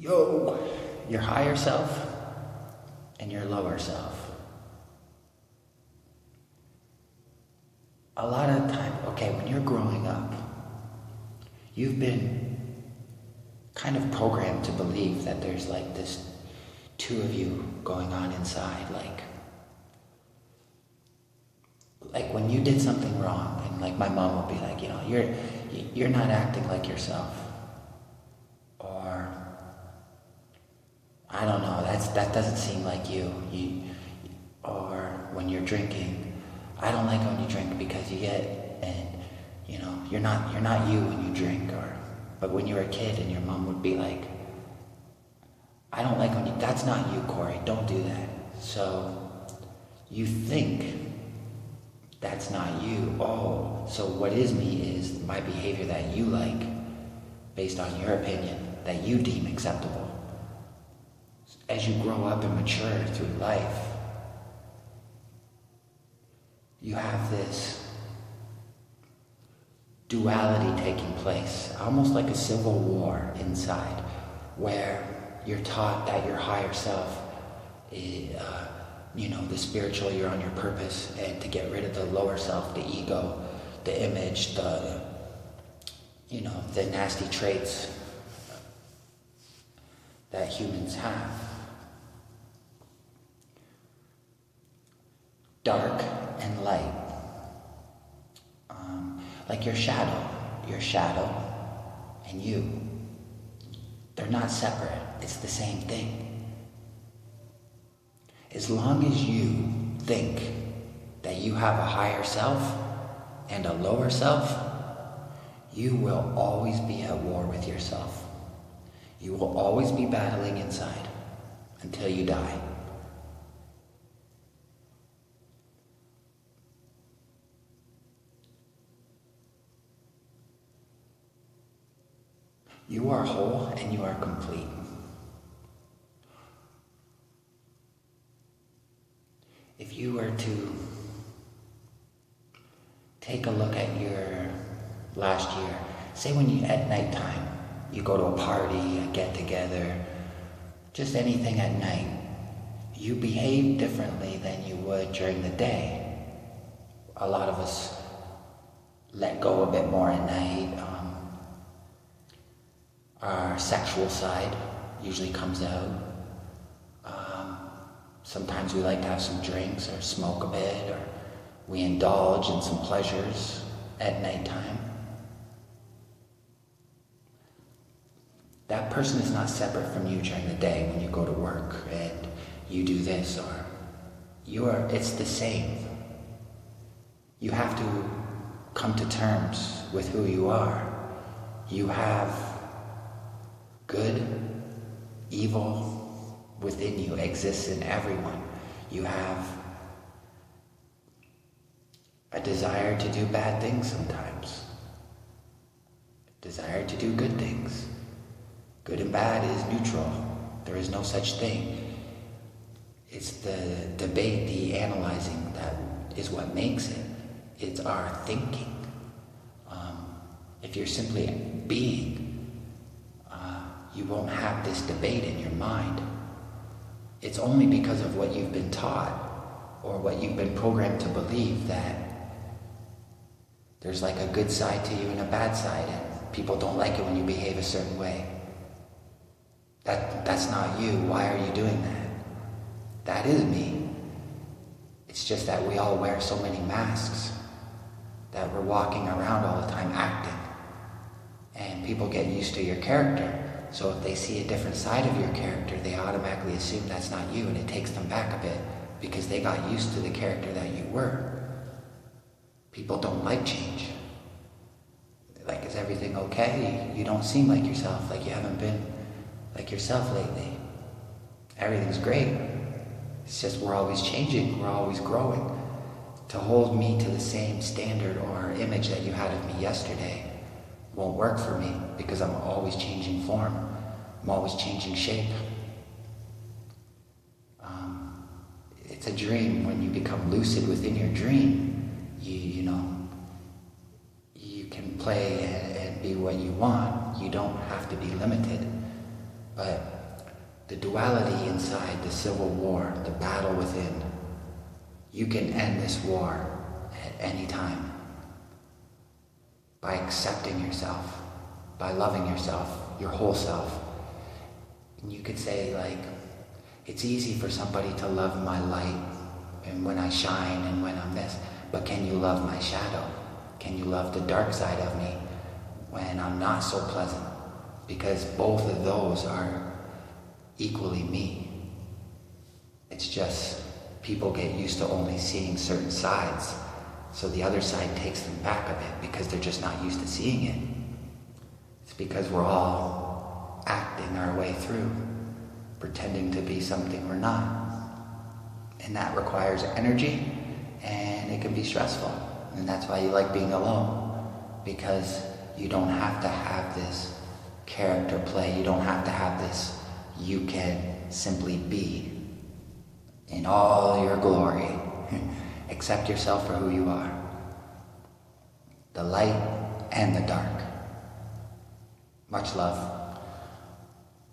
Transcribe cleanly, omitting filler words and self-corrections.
Yo, your higher self and your lower self. A lot of the time, okay, when you're growing up, you've been kind of programmed to believe that there's like this two of you going on inside, like when you did something wrong, and like my mom would be like, you're not acting like yourself, or I don't know, that doesn't seem like you. Or when you're drinking, I don't like when you drink because you get, and you're not you when you drink. But when you were a kid and your mom would be like, I don't like when you, that's not you, Corey, don't do that. So you think that's not you. Oh, so what is me is my behavior that you like, based on your opinion, that you deem acceptable. As you grow up and mature through life, you have this duality taking place, almost like a civil war inside, where you're taught that your higher self, the spiritual, you're on your purpose, and to get rid of the lower self, the ego, the image, the nasty traits that humans have. Dark and light. Like your shadow and you. They're not separate. It's the same thing. As long as you think that you have a higher self and a lower self, you will always be at war with yourself. You will always be battling inside until you die. You are whole and you are complete. If you were to take a look at your last year, say when you, at nighttime, you go to a party, a get-together, just anything at night, you behave differently than you would during the day. A lot of us let go a bit more at night. Our sexual side usually comes out. Sometimes we like to have some drinks or smoke a bit, or we indulge in some pleasures at nighttime. That person is not separate from you during the day when you go to work and you do this, or it's the same. You have to come to terms with who you are. You have good, evil within you, exists in everyone. You have a desire to do bad things sometimes, desire to do good things. Good and bad is neutral. There is no such thing. It's the debate, the analyzing that is what makes it. It's our thinking. If you're simply being, you won't have this debate in your mind. It's only because of what you've been taught or what you've been programmed to believe that there's like a good side to you and a bad side, and people don't like it when you behave a certain way. That's not you. Why are you doing that? That is me. It's just that we all wear so many masks that we're walking around all the time acting. And people get used to your character. So if they see a different side of your character, they automatically assume that's not you, and it takes them back a bit because they got used to the character that you were. People don't like change. Like, is everything okay? You don't seem like yourself, like you haven't been like yourself lately. Everything's great. It's just we're always changing, we're always growing. To hold me to the same standard or image that you had of me yesterday won't work for me because I'm always changing form. I'm always changing shape. It's a dream. When you become lucid within your dream, you can play and be what you want. You don't have to be limited. But the duality inside, the civil war, the battle within, you can end this war at any time by accepting yourself, by loving yourself, your whole self. And you could say, like, it's easy for somebody to love my light and when I shine and when I'm this, but can you love my shadow? Can you love the dark side of me when I'm not so pleasant? Because both of those are equally me. It's just people get used to only seeing certain sides, so the other side takes them back a bit because they're just not used to seeing it. It's because we're all acting our way through, pretending to be something we're not. And that requires energy, and it can be stressful. And that's why you like being alone, because you don't have to have this character play. You don't have to have this. You can simply be in all your glory. Accept yourself for who you are. The light and the dark. Much love.